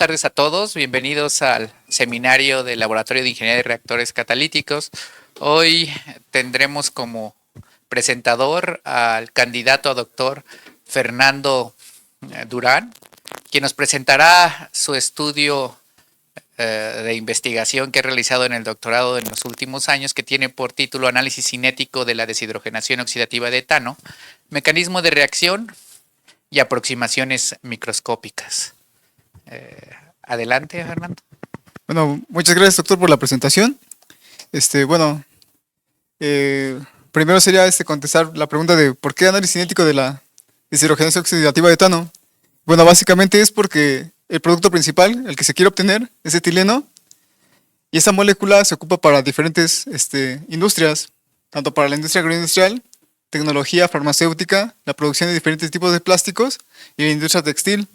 Tardes a todos, bienvenidos al seminario del Laboratorio de Ingeniería de Reactores Catalíticos. Hoy tendremos como presentador al candidato a doctor Fernando Durán, quien nos presentará su estudio de investigación que ha realizado en el doctorado en los últimos años, que tiene por título Análisis cinético de la deshidrogenación oxidativa de etano, mecanismo de reacción y aproximaciones microscópicas. Adelante, Fernando. Bueno, muchas gracias, doctor, por la presentación. Primero sería contestar la pregunta de ¿por qué análisis cinético de la deshidrogenación oxidativa de etano? Bueno, básicamente es porque el producto principal, el que se quiere obtener, es etileno, y esa molécula se ocupa para diferentes industrias, tanto para la industria agroindustrial, tecnología farmacéutica, la producción de diferentes tipos de plásticos y la industria textil.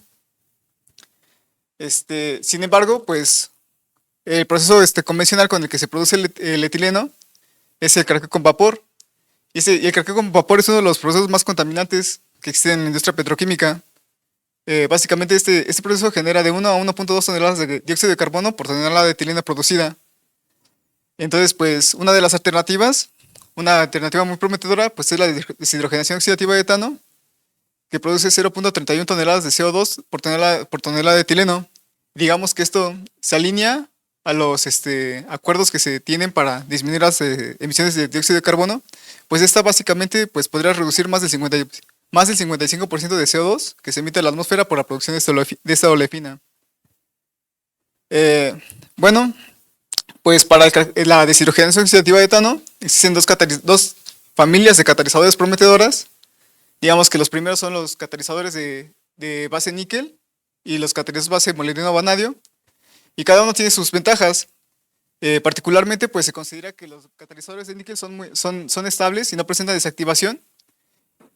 Sin embargo, pues el proceso convencional con el que se produce el etileno es el craqueo con vapor. Y el craqueo con vapor es uno de los procesos más contaminantes que existen en la industria petroquímica. Básicamente este proceso genera de 1 a 1.2 toneladas de dióxido de carbono por tonelada de etileno producida. Entonces, pues una de las alternativas, una alternativa muy prometedora, pues es la deshidrogenación oxidativa de etano, que produce 0.31 toneladas de CO2 por tonelada de etileno. Digamos que esto se alinea a los acuerdos que se tienen para disminuir las emisiones de dióxido de carbono, pues esta básicamente pues, podría reducir más del 55% de CO2 que se emite a la atmósfera por la producción de esta olefina. Bueno, pues para la deshidrogenación oxidativa de etano existen dos familias de catalizadores prometedoras. Digamos que los primeros son los catalizadores de base níquel y los catalizadores base molibdeno vanadio, y cada uno tiene sus ventajas. Particularmente, pues se considera que los catalizadores de níquel son estables y no presentan desactivación,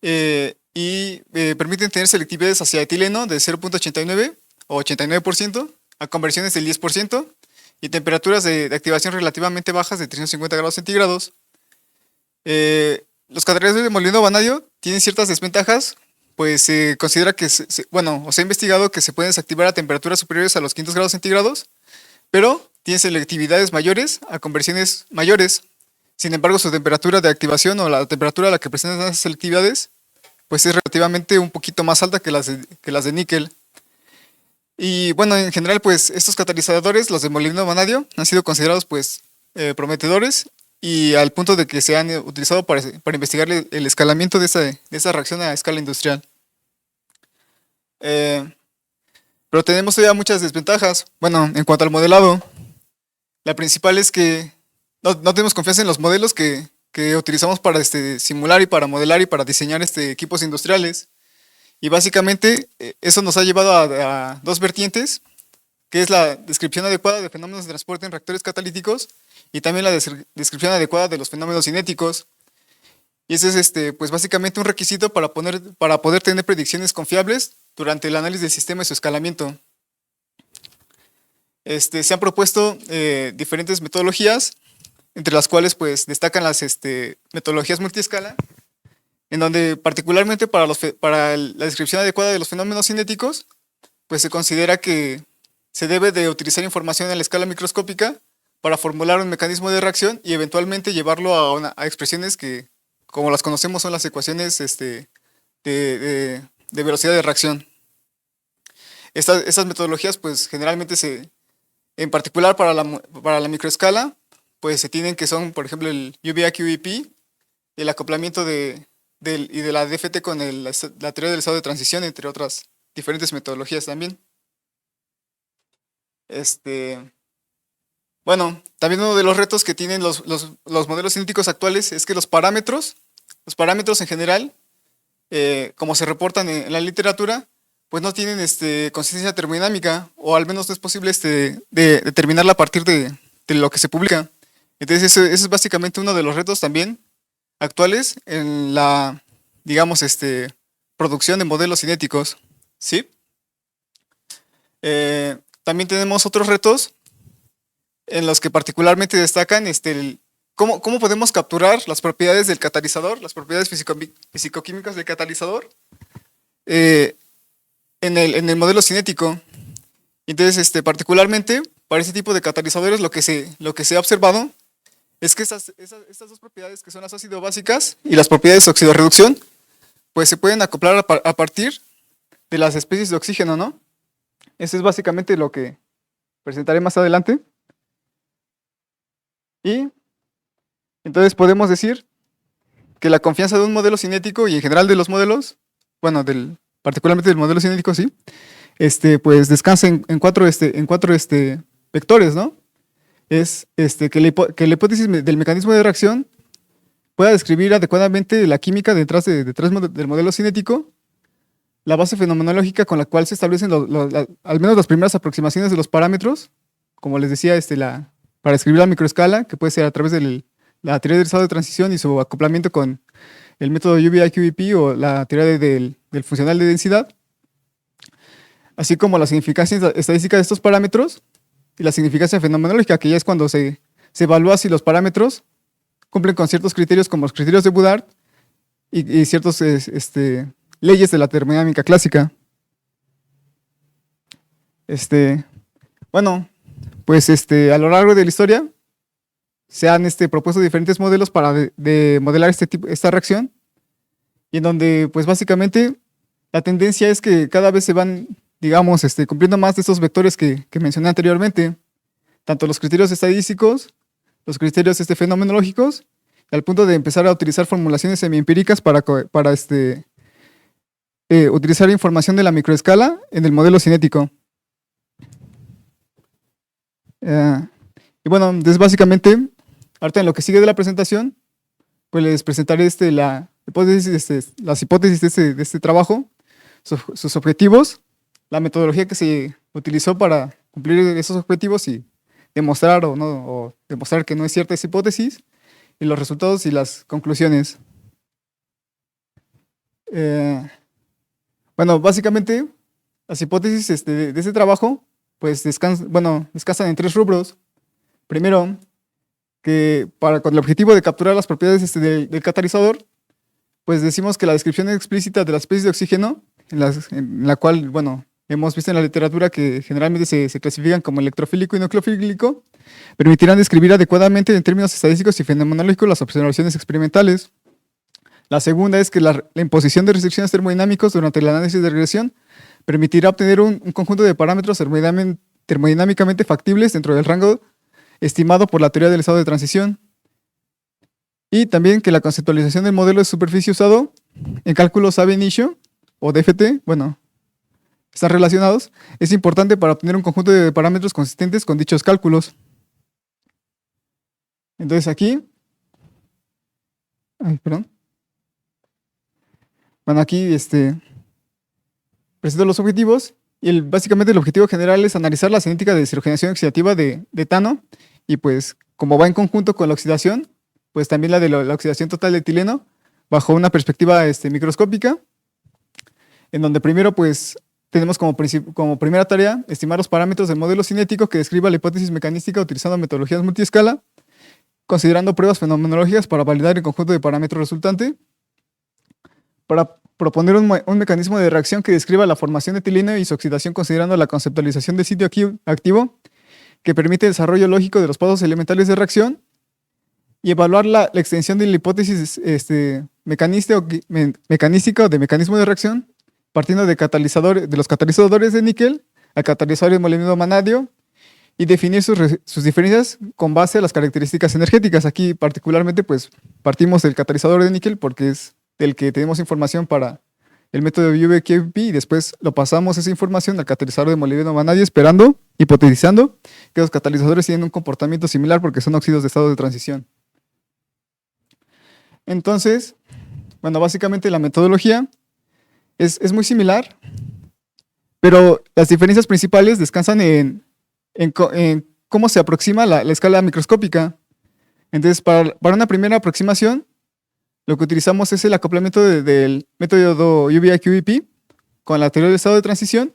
y permiten tener selectividades hacia etileno de 0.89 o 89% a conversiones del 10% y temperaturas de activación relativamente bajas de 350 grados centígrados. Los catalizadores de molibdeno vanadio tienen ciertas desventajas, pues se considera que, se ha investigado que se pueden desactivar a temperaturas superiores a los 500 grados centígrados, pero tienen selectividades mayores a conversiones mayores. Sin embargo, su temperatura de activación o la temperatura a la que presentan esas selectividades, pues es relativamente un poquito más alta que las de níquel. Y bueno, en general, pues estos catalizadores, los de molibdeno vanadio, han sido considerados pues prometedores, y al punto de que se han utilizado para investigar el escalamiento de esa reacción a escala industrial. Pero tenemos todavía muchas desventajas. Bueno, en cuanto al modelado, la principal es que no tenemos confianza en los modelos que utilizamos para simular y para modelar y para diseñar equipos industriales. Y básicamente eso nos ha llevado a dos vertientes, que es la descripción adecuada de fenómenos de transporte en reactores catalíticos y también la descripción adecuada de los fenómenos cinéticos. Y ese es pues básicamente un requisito para poder tener predicciones confiables durante el análisis del sistema y su escalamiento. Se han propuesto diferentes metodologías, entre las cuales pues destacan las metodologías multiescala, en donde particularmente para la descripción adecuada de los fenómenos cinéticos, pues se considera que se debe de utilizar información en la escala microscópica para formular un mecanismo de reacción y eventualmente llevarlo a expresiones que, como las conocemos, son las ecuaciones de velocidad de reacción. Estas metodologías, pues generalmente en particular para la microescala, pues se tienen que son, por ejemplo, el UV-QEP, el acoplamiento y de la DFT con la teoría del estado de transición, entre otras diferentes metodologías también. Bueno, también uno de los retos que tienen los modelos cinéticos actuales es que los parámetros en general, como se reportan en la literatura, pues no tienen consistencia termodinámica, o al menos no es posible determinarla a partir de lo que se publica. Entonces ese es básicamente uno de los retos también actuales en la, digamos, producción de modelos cinéticos, ¿sí? También tenemos otros retos en los que particularmente destacan cómo podemos capturar las propiedades del catalizador, las propiedades fisicoquímicas del catalizador en el modelo cinético. Entonces, particularmente para este tipo de catalizadores, lo que se ha observado es que estas dos propiedades, que son las ácido básicas y las propiedades de oxidorreducción, pues se pueden acoplar a partir de las especies de oxígeno, ¿no? Eso es básicamente lo que presentaré más adelante. Y entonces podemos decir que la confianza de un modelo cinético y en general de los modelos, bueno, particularmente del modelo cinético, sí, pues descansa en cuatro vectores, ¿no? Es que la hipótesis del mecanismo de reacción pueda describir adecuadamente la química detrás del modelo cinético, la base fenomenológica con la cual se establecen al menos las primeras aproximaciones de los parámetros, como les decía, para escribir la microescala, que puede ser a través de la teoría del estado de transición y su acoplamiento con el método UVI-QVP o la teoría del funcional de densidad, así como la significancia estadística de estos parámetros y la significancia fenomenológica, que ya es cuando se evalúa si los parámetros cumplen con ciertos criterios como los criterios de Woodard y ciertas leyes de la termodinámica clásica. Bueno, pues a lo largo de la historia se han propuesto diferentes modelos para de modelar esta reacción, y en donde pues básicamente la tendencia es que cada vez se van, digamos, cumpliendo más de estos vectores que mencioné anteriormente, tanto los criterios estadísticos, los criterios fenomenológicos, al punto de empezar a utilizar formulaciones semiempíricas para utilizar información de la microescala en el modelo cinético. Y bueno, entonces básicamente, ahorita en lo que sigue de la presentación, pues les presentaré las hipótesis de este trabajo, sus objetivos, la metodología que se utilizó para cumplir esos objetivos y demostrar o demostrar que no es cierta esa hipótesis, y los resultados y las conclusiones. Bueno, básicamente las hipótesis de este trabajo pues descansan en tres rubros. Primero, que con el objetivo de capturar las propiedades del catalizador, pues decimos que la descripción explícita de las especies de oxígeno, en la cual, bueno, hemos visto en la literatura que generalmente se clasifican como electrofílico y nucleofílico, permitirán describir adecuadamente en términos estadísticos y fenomenológicos las observaciones experimentales. La segunda es que la imposición de restricciones termodinámicas durante el análisis de regresión permitirá obtener un conjunto de parámetros termodinámicamente factibles dentro del rango estimado por la teoría del estado de transición. Y también que la conceptualización del modelo de superficie usado en cálculos ab initio o DFT, bueno, están relacionados, es importante para obtener un conjunto de parámetros consistentes con dichos cálculos. Entonces aquí, bueno, aquí presento los objetivos, y básicamente el objetivo general es analizar la cinética de deshidrogenación oxidativa de etano, y pues como va en conjunto con la oxidación, pues también la de la oxidación total de etileno bajo una perspectiva microscópica, en donde primero pues tenemos como primera tarea estimar los parámetros del modelo cinético que describa la hipótesis mecanística utilizando metodologías multiescala, considerando pruebas fenomenológicas para validar el conjunto de parámetros resultante, para proponer un mecanismo de reacción que describa la formación de etileno y su oxidación considerando la conceptualización de sitio activo que permite el desarrollo lógico de los pasos elementales de reacción, y evaluar la extensión de la hipótesis mecanística o de mecanismo de reacción partiendo de los catalizadores de níquel al catalizador de molibdeno vanadio, y definir sus diferencias con base a las características energéticas. Aquí particularmente pues partimos del catalizador de níquel porque es del que tenemos información para el método de UV-QVP, y después lo pasamos esa información al catalizador de molibdeno vanadio, hipotetizando que los catalizadores tienen un comportamiento similar porque son óxidos de estado de transición. Entonces, bueno, básicamente la metodología es muy similar, pero las diferencias principales descansan en cómo se aproxima la escala microscópica. Entonces, para una primera aproximación, lo que utilizamos es el acoplamiento del método UVI-QVP con la teoría del estado de transición,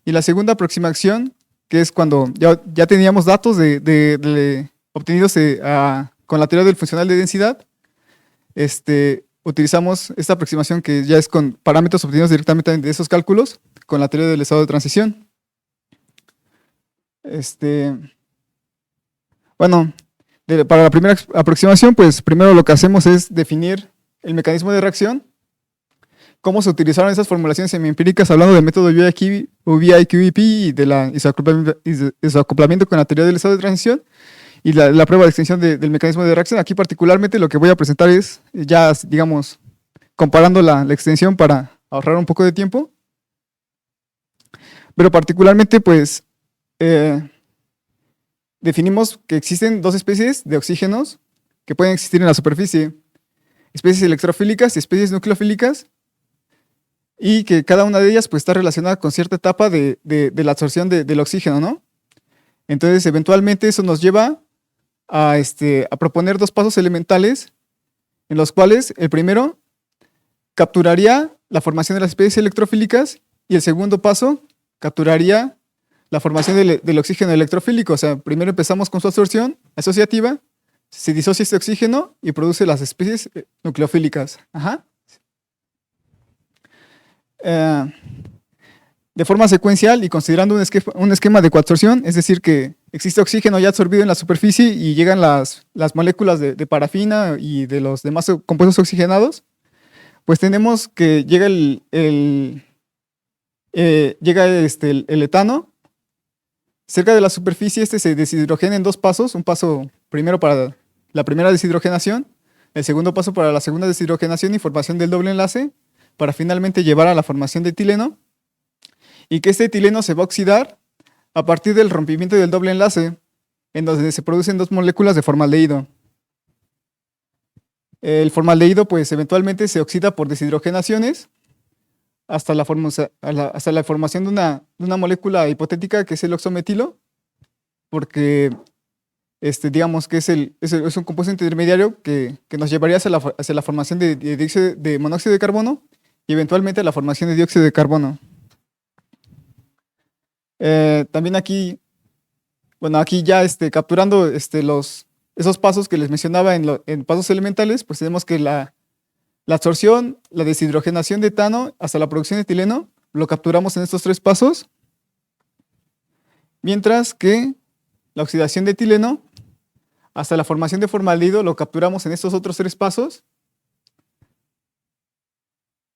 y la segunda aproximación, que es cuando ya teníamos datos obtenidos con la teoría del funcional de densidad, utilizamos esta aproximación que ya es con parámetros obtenidos directamente de esos cálculos con la teoría del estado de transición. Este, bueno, para la primera aproximación, pues primero lo que hacemos es definir el mecanismo de reacción, cómo se utilizaron esas formulaciones semiempíricas hablando del método UVI-QEP y de la isoacoplamiento con la teoría del estado de transición y la prueba de extensión del mecanismo de reacción. Aquí particularmente lo que voy a presentar es ya, digamos, comparando la extensión para ahorrar un poco de tiempo. Pero particularmente, pues, definimos que existen dos especies de oxígenos que pueden existir en la superficie. Especies electrofílicas y especies nucleofílicas. Y que cada una de ellas pues, está relacionada con cierta etapa de la absorción del oxígeno, ¿no? Entonces, eventualmente eso nos lleva a proponer dos pasos elementales en los cuales el primero capturaría la formación de las especies electrofílicas y el segundo paso capturaría la formación del oxígeno electrofílico. O sea, primero empezamos con su absorción asociativa, se disocia este oxígeno y produce las especies nucleofílicas. Ajá. De forma secuencial y considerando un esquema de coabsorción, es decir, que existe oxígeno ya absorbido en la superficie y llegan las moléculas de parafina y de los demás compuestos oxigenados, pues tenemos que llega el etano. Cerca de la superficie se deshidrogena en dos pasos, un paso primero para la primera deshidrogenación, el segundo paso para la segunda deshidrogenación y formación del doble enlace, para finalmente llevar a la formación de etileno, y que este etileno se va a oxidar a partir del rompimiento del doble enlace, en donde se producen dos moléculas de formaldehído. El formaldehído pues eventualmente se oxida por deshidrogenaciones hasta la formación de una molécula hipotética que es el oxometilo, porque digamos que es un compuesto intermediario que nos llevaría hacia la formación de monóxido de carbono y eventualmente a la formación de dióxido de carbono. También aquí, bueno, aquí ya capturando esos pasos que les mencionaba en pasos elementales, pues tenemos que la absorción, la deshidrogenación de etano hasta la producción de etileno, lo capturamos en estos tres pasos, mientras que la oxidación de etileno hasta la formación de formaldehído lo capturamos en estos otros tres pasos,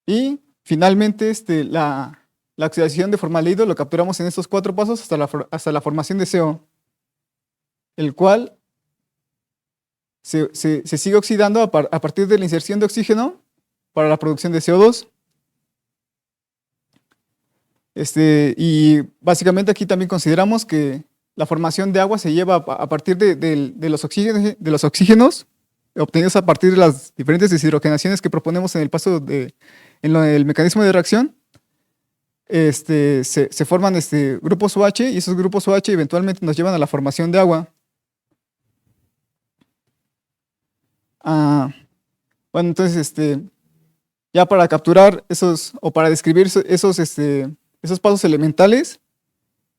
y finalmente la oxidación de formaldehído lo capturamos en estos cuatro pasos hasta la formación de CO, el cual se sigue oxidando a partir de la inserción de oxígeno para la producción de CO2. Y básicamente aquí también consideramos que la formación de agua se lleva a partir de los oxígenos obtenidos a partir de las diferentes deshidrogenaciones que proponemos en el paso en el mecanismo de reacción. Se forman grupos OH y esos grupos OH eventualmente nos llevan a la formación de agua. Bueno, entonces, ya para capturar para describir esos pasos elementales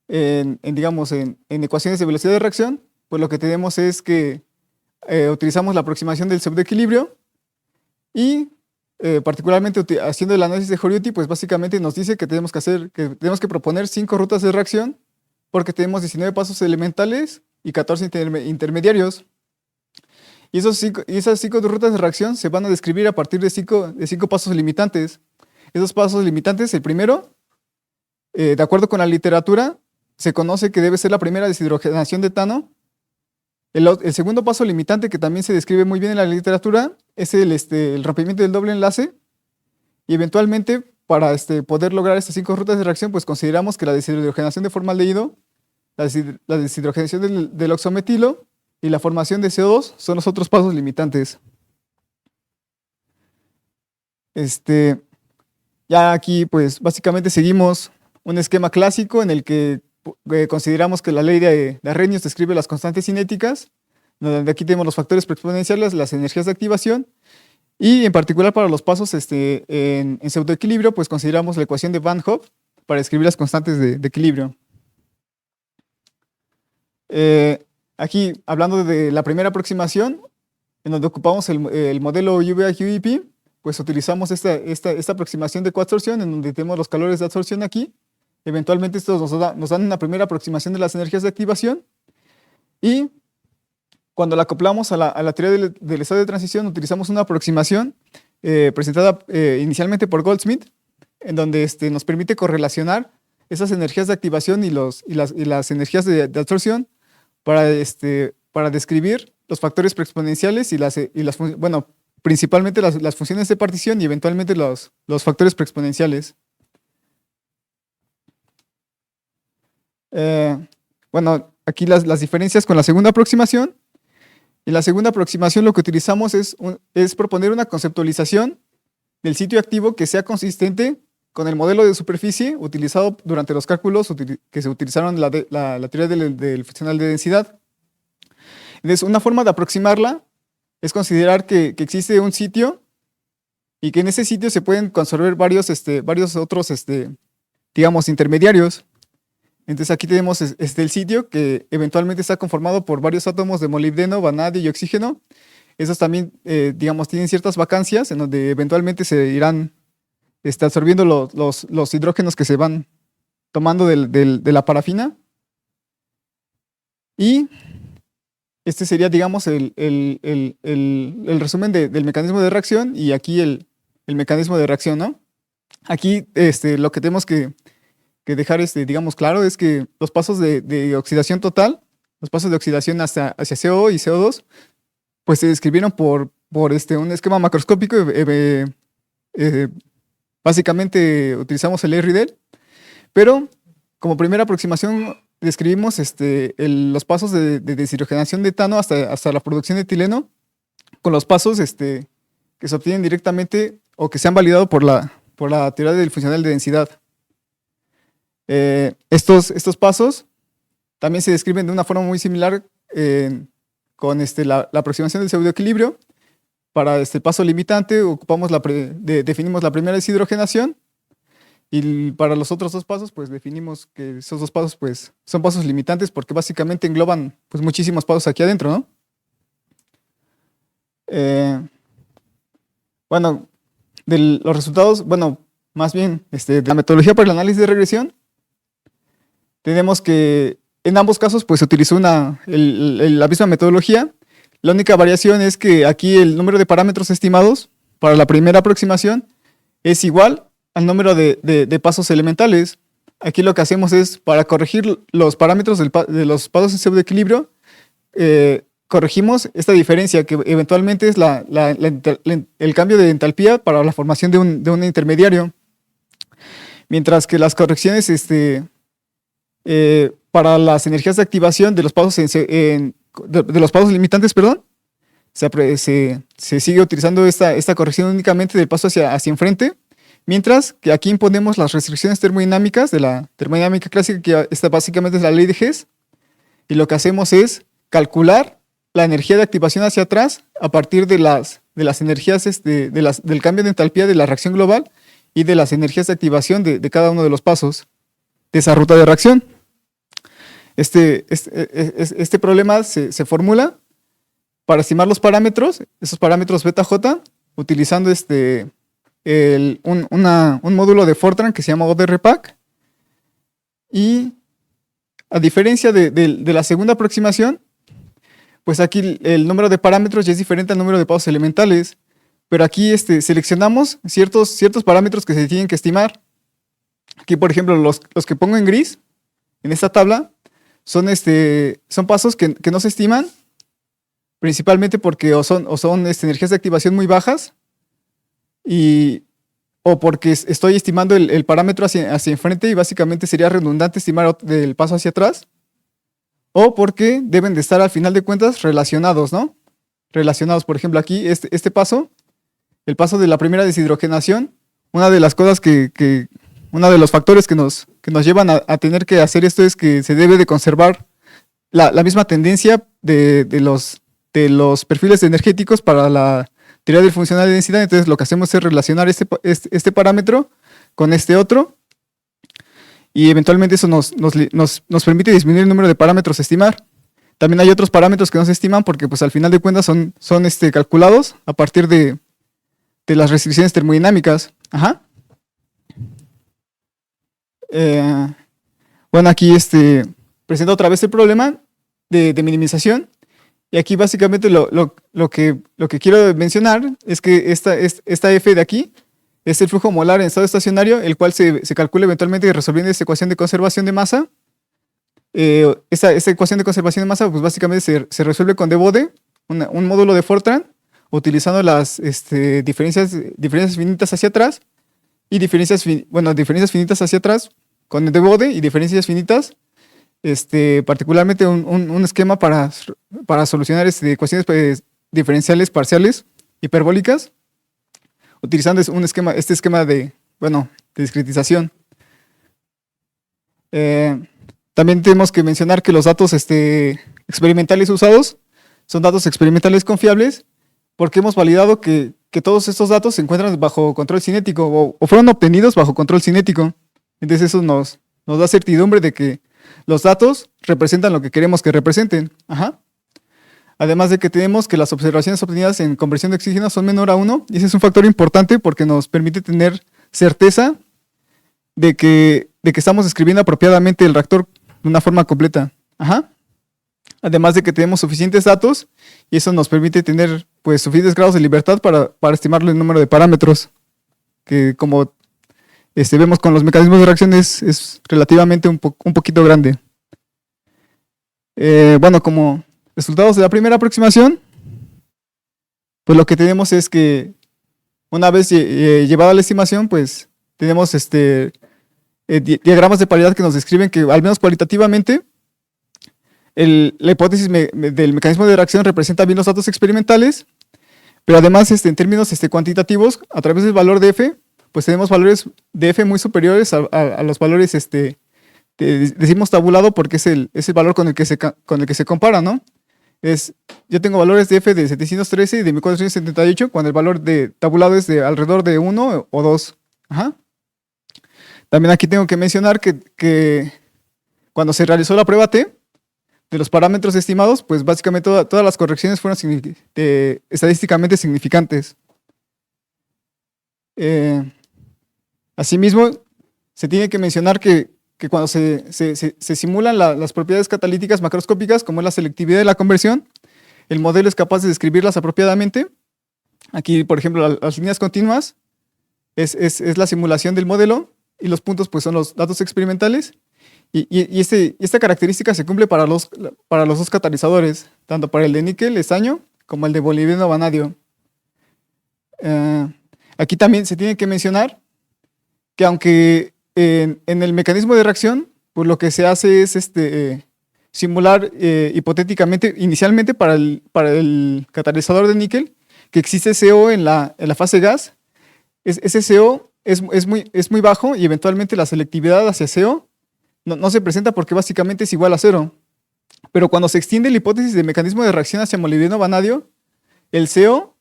digamos, en ecuaciones de velocidad de reacción, pues lo que tenemos es que utilizamos la aproximación del pseudoequilibrio y particularmente haciendo el análisis de Joriuti, pues básicamente nos dice que tenemos que proponer 5 rutas de reacción porque tenemos 19 pasos elementales y 14 intermediarios. Y esas 5 rutas de reacción se van a describir a partir de 5 pasos limitantes. Esos pasos limitantes, el primero, de acuerdo con la literatura, se conoce que debe ser la primera deshidrogenación de etano. El segundo paso limitante, que también se describe muy bien en la literatura, es el rompimiento del doble enlace. Y eventualmente, para poder lograr estas 5 rutas de reacción, pues consideramos que la deshidrogenación de formaldehído, la deshidrogenación del oxometilo y la formación de CO2 son los otros pasos limitantes. Ya aquí, pues básicamente seguimos un esquema clásico en el que consideramos que la ley de Arrhenius describe las constantes cinéticas, donde aquí tenemos los factores exponenciales, las energías de activación, y en particular para los pasos en pseudoequilibrio, pues consideramos la ecuación de Van Hoff para describir las constantes de equilibrio. Aquí, hablando de la primera aproximación, en donde ocupamos el modelo UVI-QEP, pues utilizamos esta aproximación de coabsorción, en donde tenemos los calores de absorción aquí, Eventualmente estos nos dan una primera aproximación de las energías de activación y cuando la acoplamos a la teoría del estado de transición utilizamos una aproximación presentada inicialmente por Goldsmith, en donde nos permite correlacionar esas energías de activación y las energías de absorción para describir los factores preexponenciales bueno, principalmente las funciones de partición y eventualmente los factores preexponenciales. Bueno, aquí las diferencias con la segunda aproximación. En la segunda aproximación lo que utilizamos es proponer una conceptualización del sitio activo que sea consistente con el modelo de superficie utilizado durante los cálculos que se utilizaron en la teoría del funcional de densidad. Entonces, una forma de aproximarla es considerar que existe un sitio y que en ese sitio se pueden conservar varios otros, digamos, intermediarios. Entonces aquí tenemos el sitio que eventualmente está conformado por varios átomos de molibdeno, vanadio y oxígeno. Esos también, digamos, tienen ciertas vacancias en donde eventualmente se irán absorbiendo los hidrógenos que se van tomando de la parafina. Y este sería, digamos, el resumen del mecanismo de reacción y aquí el mecanismo de reacción, ¿no? Aquí lo que tenemos que dejar, digamos, claro es que los pasos de oxidación total, los pasos de oxidación hacia CO y CO2, pues se describieron por un esquema macroscópico. Básicamente utilizamos el RIDEL, pero como primera aproximación describimos los pasos de deshidrogenación de etano hasta la producción de etileno, con los pasos que se obtienen directamente o que se han validado por la teoría del funcional de densidad. Estos pasos también se describen de una forma muy similar con la aproximación del pseudoequilibrio. Para este paso limitante definimos la primera deshidrogenación y para los otros dos pasos pues definimos que esos dos pasos pues son pasos limitantes porque básicamente engloban pues muchísimos pasos aquí adentro, ¿no? Bueno, de los resultados, bueno, más bien de la metodología para el análisis de regresión, tenemos que en ambos casos pues se utilizó la misma metodología. La única variación es que aquí el número de parámetros estimados para la primera aproximación es igual al número de pasos elementales. Aquí lo que hacemos es, para corregir los parámetros de los pasos en pseudoequilibrio, corregimos esta diferencia que eventualmente es el cambio de entalpía para la formación de un intermediario. Mientras que las correcciones para las energías de activación de los pasos de los pasos limitantes, perdón, se sigue utilizando esta corrección únicamente del paso hacia enfrente, mientras que aquí imponemos las restricciones termodinámicas de la termodinámica clásica, que esta básicamente es la ley de Hess, y lo que hacemos es calcular la energía de activación hacia atrás a partir de las energías del cambio de entalpía de la reacción global y de las energías de activación de cada uno de los pasos de esa ruta de reacción. Este problema se formula para estimar los parámetros, esos parámetros beta J, utilizando un módulo de Fortran que se llama ODRPAC. Y a diferencia de la segunda aproximación, pues aquí el número de parámetros ya es diferente al número de pasos elementales, pero aquí seleccionamos ciertos parámetros que se tienen que estimar. Aquí, por ejemplo, los que pongo en gris en esta tabla son pasos que no se estiman, principalmente porque o son energías de activación muy bajas o porque estoy estimando el parámetro hacia enfrente y básicamente sería redundante estimar el paso hacia atrás, o porque deben de estar al final de cuentas relacionados, ¿no? Relacionados, por ejemplo, aquí este paso, el paso de la primera deshidrogenación, una de las cosas uno de los factores que nos llevan a tener que hacer esto es que se debe de conservar la misma tendencia de los perfiles energéticos para la teoría del funcional de densidad. Entonces lo que hacemos es relacionar este parámetro con este otro y eventualmente eso nos permite disminuir el número de parámetros a estimar. También hay otros parámetros que no se estiman porque pues al final de cuentas son calculados a partir de las restricciones termodinámicas. Ajá. Eh, bueno, aquí presento otra vez el problema de minimización. Y aquí básicamente lo que quiero mencionar es que esta F de aquí es el flujo molar en estado estacionario, el cual se calcula eventualmente resolviendo esta ecuación de conservación de masa. Esta ecuación de conservación de masa, pues básicamente se resuelve con de un módulo de Fortran, utilizando las diferencias finitas hacia atrás y diferencias finitas hacia atrás con de Bode y diferencias finitas. Particularmente un esquema para solucionar ecuaciones pues, diferenciales parciales hiperbólicas, utilizando este esquema de discretización. También tenemos que mencionar que los datos experimentales usados son datos experimentales confiables, porque hemos validado que todos estos datos se encuentran bajo control cinético o fueron obtenidos bajo control cinético. Entonces eso nos da certidumbre de que los datos representan lo que queremos que representen. Ajá. Además de que tenemos que las observaciones obtenidas en conversión de oxígeno son menor a 1, y ese es un factor importante porque nos permite tener certeza de que estamos describiendo apropiadamente el reactor de una forma completa. Ajá. Además de que tenemos suficientes datos, y eso nos permite tener pues suficientes grados de libertad para estimar el número de parámetros, que como vemos con los mecanismos de reacción es relativamente un poquito grande. Bueno, como resultados de la primera aproximación, pues lo que tenemos es que una vez llevada la estimación, pues tenemos diagramas de paridad que nos describen que, al menos cualitativamente, la hipótesis del mecanismo de reacción representa bien los datos experimentales, pero además en términos cuantitativos, a través del valor de F, pues tenemos valores de F muy superiores a los valores, decimos tabulado porque es el valor con el que se compara, ¿no? Yo tengo valores de F de 713 y de 1478, cuando el valor de tabulado es de alrededor de 1 o 2. Ajá. También aquí tengo que mencionar que cuando se realizó la prueba T, de los parámetros estimados, pues básicamente todas las correcciones fueron estadísticamente significantes. Asimismo, se tiene que mencionar que cuando se simulan las propiedades catalíticas macroscópicas, como es la selectividad y la conversión, el modelo es capaz de describirlas apropiadamente. Aquí, por ejemplo, las líneas continuas es la simulación del modelo, y los puntos pues son los datos experimentales. Y esta característica se cumple para los dos catalizadores, tanto para el de níquel estaño como el de boliviano vanadio. Aquí también se tiene que mencionar que, aunque en el mecanismo de reacción, pues lo que se hace es simular hipotéticamente, inicialmente para el catalizador de níquel, que existe CO en la fase gas. Ese CO es muy bajo, y eventualmente la selectividad hacia CO no se presenta porque básicamente es igual a 0. Pero cuando se extiende la hipótesis de mecanismo de reacción hacia molibdeno vanadio, el CO,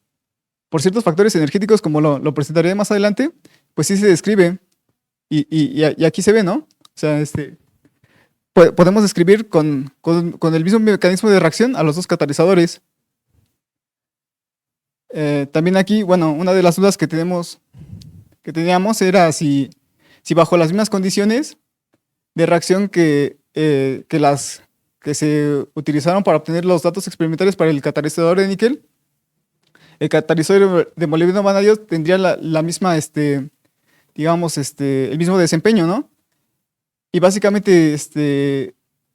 por ciertos factores energéticos, como lo presentaré más adelante, pues sí se describe. Y aquí se ve, ¿no? O sea, podemos describir con el mismo mecanismo de reacción a los dos catalizadores. También aquí, bueno, una de las dudas que teníamos era si bajo las mismas condiciones de reacción que se utilizaron para obtener los datos experimentales para el catalizador de níquel, el catalizador de molibdeno vanadio tendría la misma, digamos, el mismo desempeño, ¿no? Y básicamente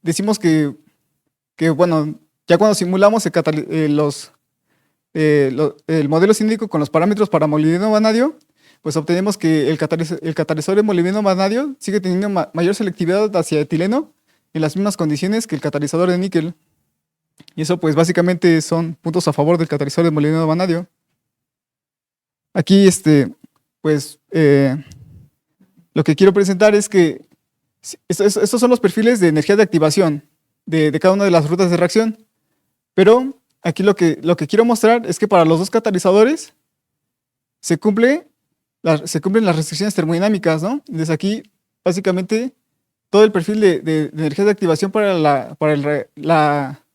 decimos que, bueno, ya cuando simulamos el modelo cinético con los parámetros para molibdeno vanadio, pues obtenemos que el catalizador de molibdeno vanadio sigue teniendo mayor selectividad hacia etileno en las mismas condiciones que el catalizador de níquel. Y eso pues básicamente son puntos a favor del catalizador de molibdeno vanadio. Aquí pues lo que quiero presentar es que estos son los perfiles de energía de activación de cada una de las rutas de reacción. Pero aquí lo que quiero mostrar es que para los dos catalizadores se cumplen las restricciones termodinámicas, ¿no? Desde aquí, básicamente, todo el perfil de energía de activación para la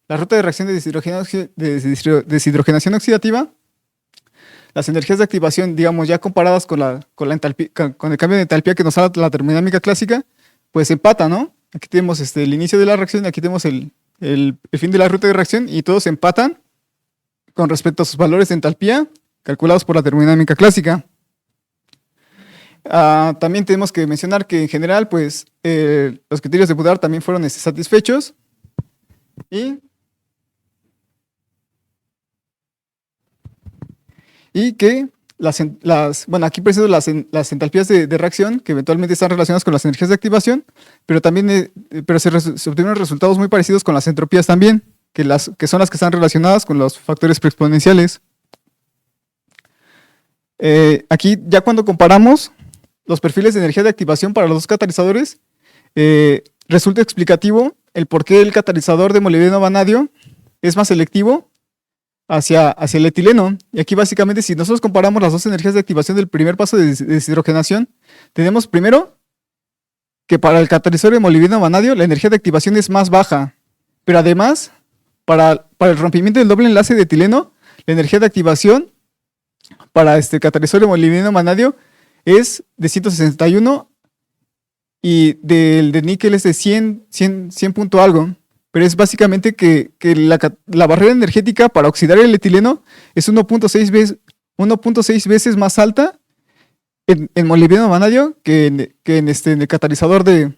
ruta de reacción de deshidrogenación oxidativa, las energías de activación, digamos, ya comparadas con el cambio de entalpía que nos da la termodinámica clásica, pues empata, ¿no? Aquí tenemos el inicio de la reacción, aquí tenemos el fin de la ruta de reacción y todos empatan con respecto a sus valores de entalpía calculados por la termodinámica clásica. También tenemos que mencionar que en general, pues, los criterios de Boudard también fueron satisfechos y que bueno, aquí presento las entalpías de reacción que eventualmente están relacionadas con las energías de activación, pero también se obtienen resultados muy parecidos con las entropías también, que son las que están relacionadas con los factores preexponenciales. Aquí ya cuando comparamos los perfiles de energía de activación para los dos catalizadores, resulta explicativo el por qué el catalizador de molibdeno-vanadio es más selectivo hacia el etileno. Y aquí básicamente, si nosotros comparamos las dos energías de activación del primer paso de deshidrogenación, tenemos primero que para el catalizador de molibdeno-vanadio la energía de activación es más baja, pero además para el rompimiento del doble enlace de etileno, la energía de activación para este catalizador de molibdeno-vanadio es de 161 y del de níquel es de 100 punto algo. Pero es básicamente que la barrera energética para oxidar el etileno es 1.6 veces más alta en molibdeno-vanadio que en el catalizador de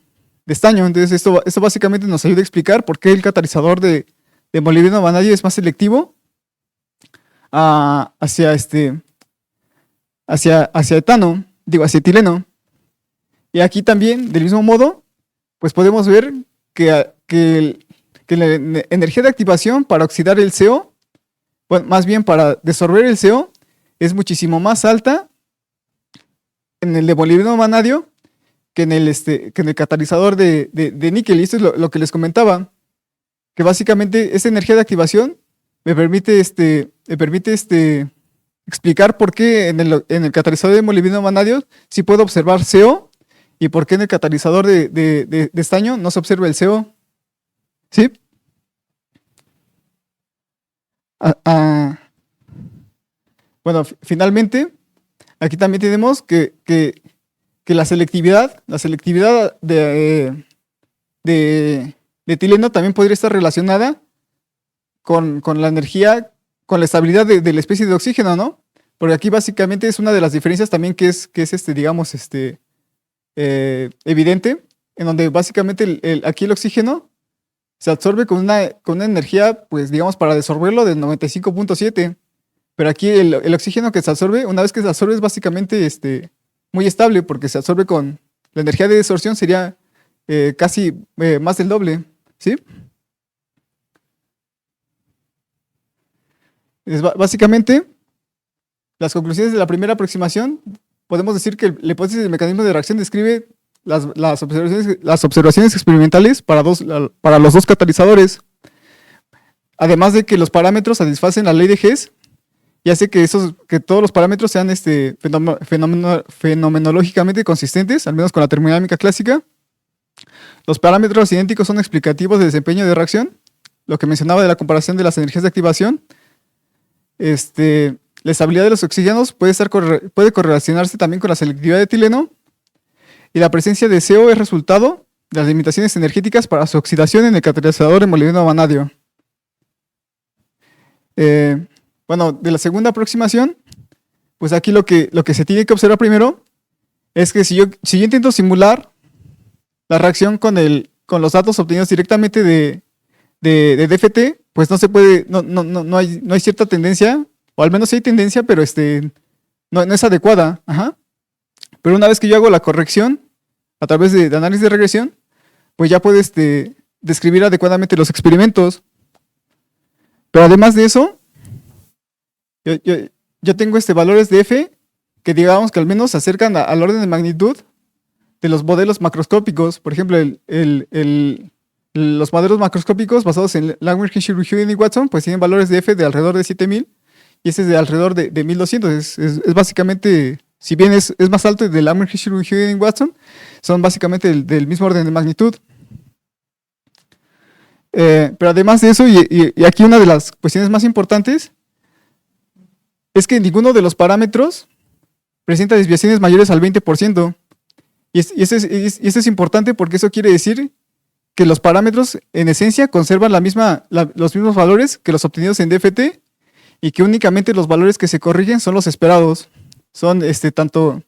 estaño. Entonces esto básicamente nos ayuda a explicar por qué el catalizador de molibdeno-vanadio es más selectivo hacia etano, hacia etileno. Y aquí también, del mismo modo, pues podemos ver que la energía de activación para oxidar el CO, bueno, más bien para desorber el CO, es muchísimo más alta en el de molibdeno-vanadio que en el catalizador de níquel. Y esto es lo que les comentaba, que básicamente esa energía de activación me permite explicar por qué en el catalizador de molibdeno-vanadio sí puedo observar CO y por qué en el catalizador de estaño no se observa el CO. ¿Sí? Bueno, finalmente, aquí también tenemos que la selectividad de etileno también podría estar relacionada con la energía, con la estabilidad de la especie de oxígeno, ¿no? Porque aquí básicamente es una de las diferencias también que es digamos, evidente, en donde básicamente aquí el oxígeno se absorbe con una energía, pues digamos, para desorberlo de 95.7. Pero aquí el oxígeno que se absorbe, una vez que se absorbe es básicamente muy estable, porque se absorbe con la energía de desorción sería casi más del doble, ¿sí? Básicamente, las conclusiones de la primera aproximación, podemos decir que la hipótesis del mecanismo de reacción describe las observaciones experimentales para los dos catalizadores, además de que los parámetros satisfacen la ley de Hess y hace que todos los parámetros sean fenomenológicamente consistentes, al menos con la termodinámica clásica. Los parámetros idénticos son explicativos del desempeño de reacción, lo que mencionaba de la comparación de las energías de activación. La estabilidad de los oxígenos puede correlacionarse también con la selectividad de etileno, y la presencia de CO es resultado de las limitaciones energéticas para su oxidación en el catalizador de molibdeno-vanadio. Bueno, de la segunda aproximación, pues aquí lo que se tiene que observar primero es que si yo intento simular la reacción con los datos obtenidos directamente de DFT, pues no se puede, no hay cierta tendencia, o al menos sí hay tendencia, pero no es adecuada. Ajá. Pero una vez que yo hago la corrección a través de análisis de regresión, pues ya puedo describir adecuadamente los experimentos. Pero además de eso, yo tengo valores de F que digamos que al menos se acercan al orden de magnitud de los modelos macroscópicos. Por ejemplo, los modelos macroscópicos basados en Langmuir, Hinscher, Huygens y Watson, pues tienen valores de F de alrededor de 7000 y ese es de alrededor de 1200. Es básicamente, si bien es más alto de Langmuir, Hinscher, Huygens y Watson, son básicamente del mismo orden de magnitud. Pero además de eso, y aquí una de las cuestiones más importantes, es que ninguno de los parámetros presenta desviaciones mayores al 20%. Y esto es importante porque eso quiere decir que los parámetros en esencia conservan los mismos valores que los obtenidos en DFT y que únicamente los valores que se corrigen son los esperados. Son tanto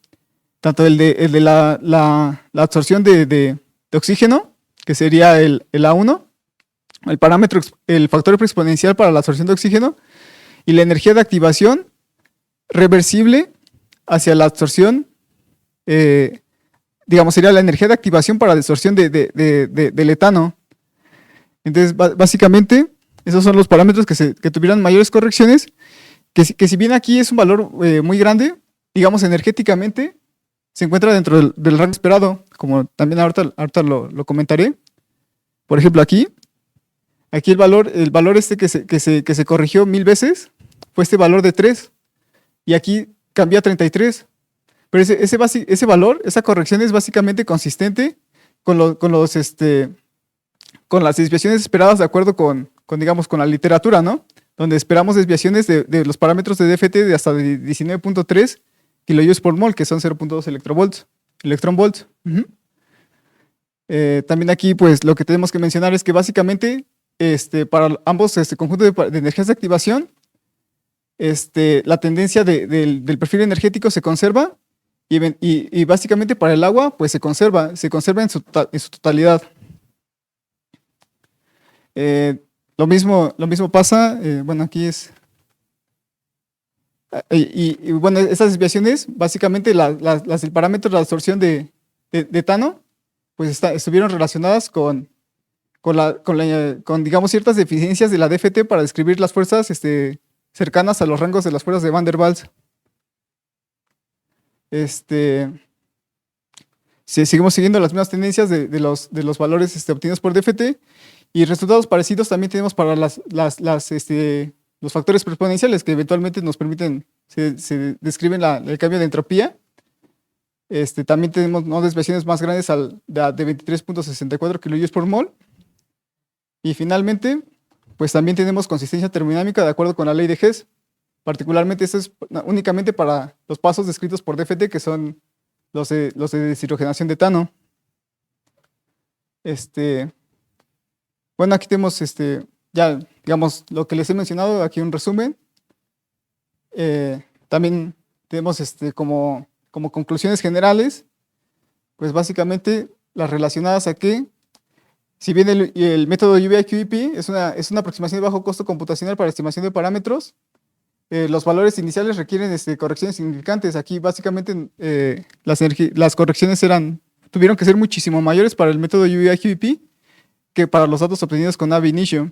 el de la absorción de oxígeno, que sería el A1, el factor exponencial para la absorción de oxígeno, y la energía de activación reversible hacia la absorción, sería la energía de activación para la absorción del etano. Entonces, básicamente, esos son los parámetros que tuvieran mayores correcciones, que si bien aquí es un valor muy grande, digamos, energéticamente, se encuentra dentro del rango esperado, como también ahorita lo comentaré. Por ejemplo, aquí el valor que se corrigió 1000 veces fue este valor de 3, y aquí cambia a 33. Pero ese valor, esa corrección es básicamente consistente con las desviaciones esperadas de acuerdo con la literatura, ¿no? Donde esperamos desviaciones de los parámetros de DFT de hasta 19.3 kilojoules por mol, que son 0.2 electronvolts. También aquí, pues, lo que tenemos que mencionar es que básicamente, para ambos conjuntos de energías de activación, la tendencia del perfil energético se conserva, y básicamente para el agua, pues se conserva en su totalidad. Lo mismo pasa, bueno, aquí es... Y bueno, esas desviaciones, básicamente las del parámetro de la absorción de etano, pues estuvieron relacionadas con digamos, ciertas deficiencias de la DFT para describir las fuerzas cercanas a los rangos de las fuerzas de Van der Waals. Seguimos siguiendo las mismas tendencias de los valores obtenidos por DFT, y resultados parecidos también tenemos para los factores exponenciales que eventualmente nos permiten, se describen el cambio de entropía. También tenemos desviaciones más grandes de 23.64 kilojoules por mol. Y finalmente, pues también tenemos consistencia termodinámica de acuerdo con la ley de Hess. Particularmente esto es únicamente para los pasos descritos por DFT, que son los de deshidrogenación de etano. Bueno, aquí tenemos ya, digamos, lo que les he mencionado, aquí un resumen. También tenemos como conclusiones generales, pues básicamente las relacionadas a que, si bien el método UVA-QEP es una aproximación de bajo costo computacional para estimación de parámetros, los valores iniciales requieren correcciones significantes. Aquí básicamente las correcciones tuvieron que ser muchísimo mayores para el método UVA-QEP que para los datos obtenidos con ab initio.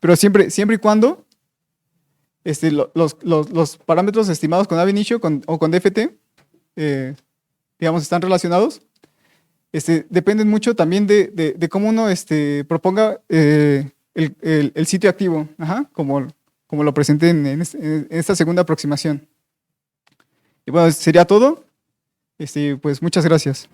Pero siempre y cuando los parámetros estimados con ab initio o con DFT, digamos, están relacionados, dependen mucho también de cómo uno proponga el sitio activo, como lo presenté en esta segunda aproximación. Y bueno, sería todo. Pues muchas gracias.